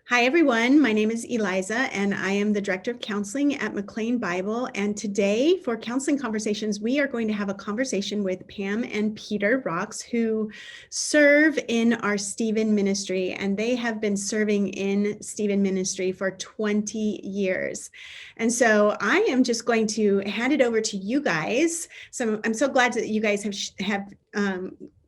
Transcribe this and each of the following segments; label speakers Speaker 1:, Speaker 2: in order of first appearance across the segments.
Speaker 1: Hi, everyone. My name is Eliza, and I am the Director of Counseling at McLean Bible. And today, for Counseling Conversations, we are going to have a conversation with Pam and Peter Rocks, who serve in our Stephen ministry. And they have been serving in Stephen ministry for 20 years. And so I am just going to hand it over to you guys. So I'm so glad that you guys have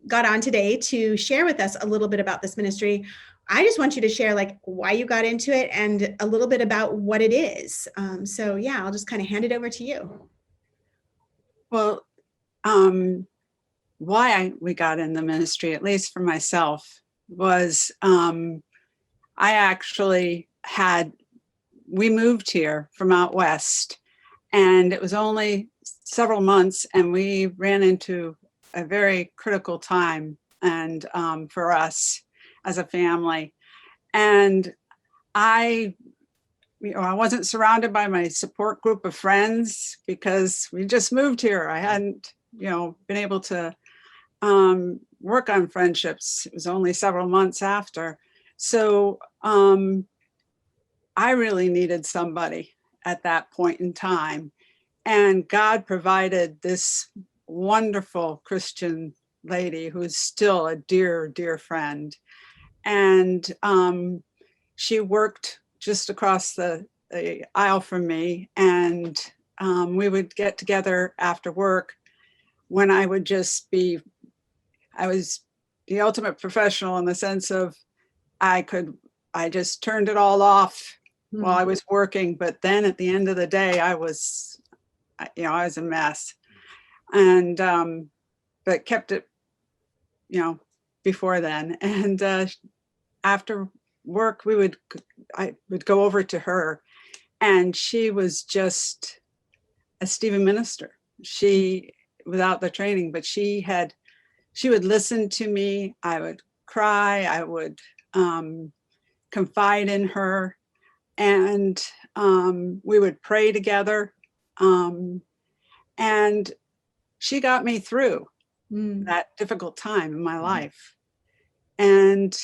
Speaker 1: got on today to share with us a little bit about this ministry. I just want you to share like why you got into it and a little bit about what it is. So yeah, I'll just kind of hand it over to you.
Speaker 2: Well, why we got in the ministry, at least for myself, was we moved here from out west, and it was only several months, and we ran into a very critical time and for us as a family. And I wasn't surrounded by my support group of friends because we just moved here. I hadn't, been able to work on friendships. It was only several months after. So I really needed somebody at that point in time. And God provided this wonderful Christian lady who's still a dear, dear friend. And she worked just across the aisle from me, and we would get together after work when I was the ultimate professional in the sense of I just turned it all off while I was working, but then at the end of the day, I was a mess, and but kept it, before then. And after work, I would go over to her, and she was just a Stephen minister. She, without the training, but she would listen to me. I would cry. I would confide in her, and we would pray together. And she got me through that difficult time in my life. And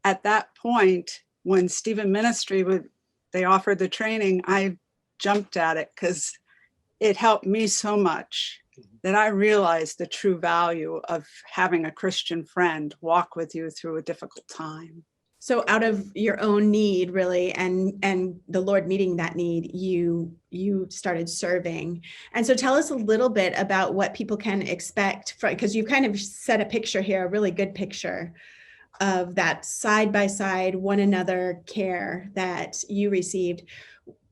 Speaker 2: at that point, when Stephen Ministry they offered the training, I jumped at it because it helped me so much that I realized the true value of having a Christian friend walk with you through a difficult time.
Speaker 1: So out of your own need, really, and the Lord meeting that need, you started serving. And so tell us a little bit about what people can expect, because you kind of set a picture here, a really good picture of that side-by-side, one another care that you received.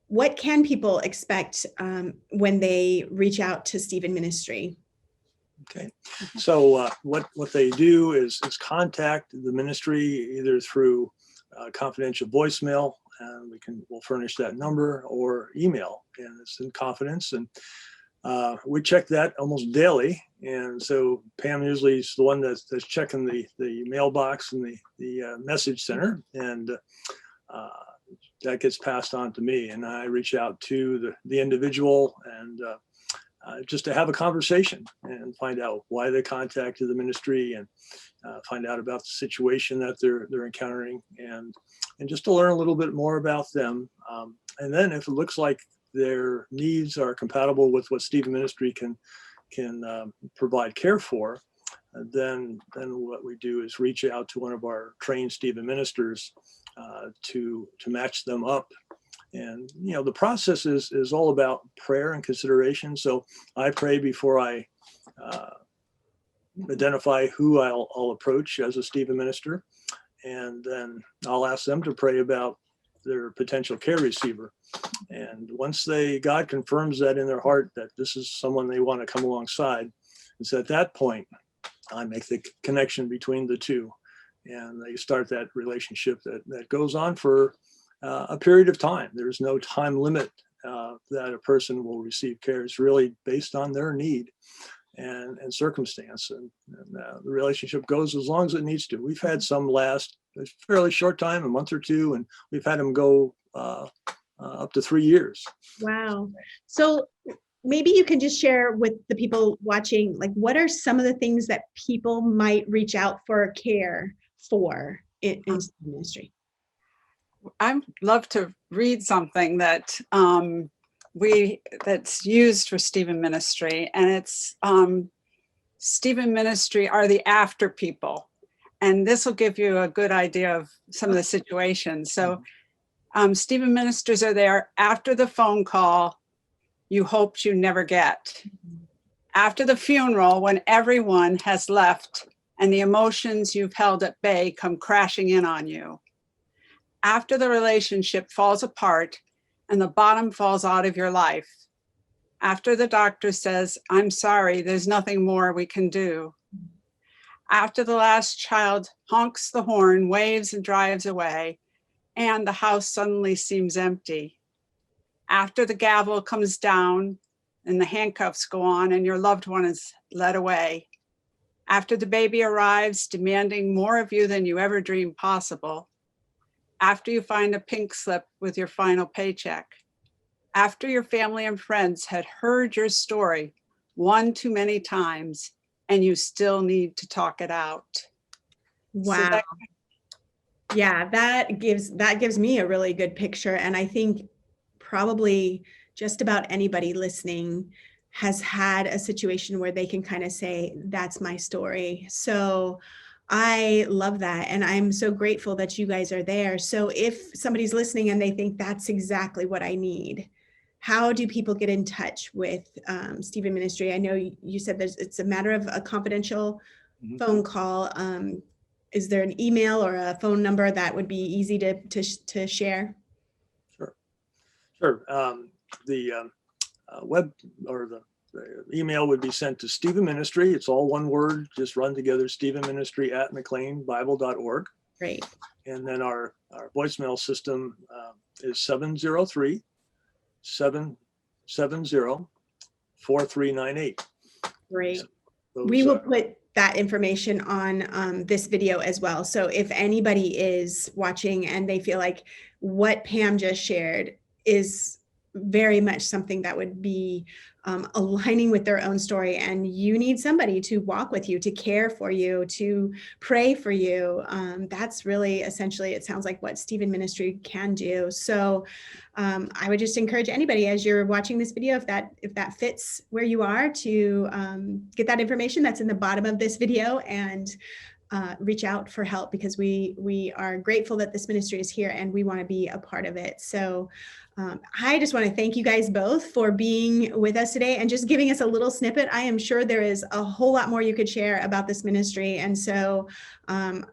Speaker 1: What can people expect when they reach out to Stephen Ministry?
Speaker 3: Okay, so what they do is contact the ministry either through confidential voicemail, and we'll furnish that number, or email, and it's in confidence, and we check that almost daily. And so Pam usually is the one that's checking the mailbox and the message center, and that gets passed on to me, and I reach out to the individual and just to have a conversation and find out why they contacted the ministry, and find out about the situation that they're encountering, and just to learn a little bit more about them. And then if it looks like their needs are compatible with what Stephen Ministry can provide care for, then what we do is reach out to one of our trained Stephen ministers to match them up. And the process is all about prayer and consideration. So I pray before I identify who I'll approach as a Stephen minister, and then I'll ask them to pray about their potential care receiver. And once God confirms that in their heart that this is someone they want to come alongside, it's at that point I make the connection between the two, and they start that relationship that goes on for a period of time. There's no time limit that a person will receive care. It's really based on their need and circumstance, and the relationship goes as long as it needs to. We've had some last a fairly short time, a month or two, and we've had them go up to 3 years.
Speaker 1: Wow. So maybe you can just share with the people watching, like, what are some of the things that people might reach out for care for in ministry?
Speaker 2: I'd love to read something that that's used for Stephen Ministry, and it's Stephen Ministry are the after people, and this will give you a good idea of some of the situations. So Stephen Ministers are there after the phone call you hoped you never get, after the funeral when everyone has left and the emotions you've held at bay come crashing in on you, after the relationship falls apart and the bottom falls out of your life, after the doctor says, "I'm sorry, there's nothing more we can do," after the last child honks the horn, waves and drives away, and the house suddenly seems empty, after the gavel comes down and the handcuffs go on and your loved one is led away, after the baby arrives demanding more of you than you ever dreamed possible, after you find a pink slip with your final paycheck, after your family and friends had heard your story one too many times and you still need to talk it out.
Speaker 1: Wow. Yeah, that gives me a really good picture. And I think probably just about anybody listening has had a situation where they can kind of say, that's my story. So I love that. And I'm so grateful that you guys are there. So if somebody's listening and they think that's exactly what I need, how do people get in touch with Stephen Ministry? I know you said it's a matter of a confidential phone call. Is there an email or a phone number that would be easy to share?
Speaker 3: Sure. The web or the email would be sent to Stephen Ministry. It's all one word, just run together, Stephen Ministry at McLeanBible.org.
Speaker 1: Great.
Speaker 3: And then our voicemail system is 703-770-4398.
Speaker 1: Great.
Speaker 3: So
Speaker 1: we will put that information on this video as well. So if anybody is watching and they feel like what Pam just shared is very much something that would be aligning with their own story, and you need somebody to walk with you, to care for you, to pray for you, that's really essentially, it sounds like, what Stephen Ministry can do. So I would just encourage anybody, as you're watching this video, if that fits where you are, to get that information that's in the bottom of this video and reach out for help, because we are grateful that this ministry is here and we want to be a part of it. So I just want to thank you guys both for being with us today and just giving us a little snippet. I am sure there is a whole lot more you could share about this ministry. And so I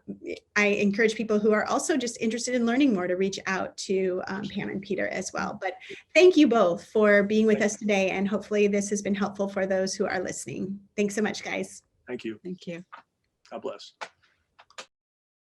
Speaker 1: encourage people who are also just interested in learning more to reach out to Pam and Peter as well. But thank you both for being with us today. And hopefully this has been helpful for those who are listening. Thanks so much, guys.
Speaker 3: Thank you.
Speaker 2: Thank you.
Speaker 3: God bless.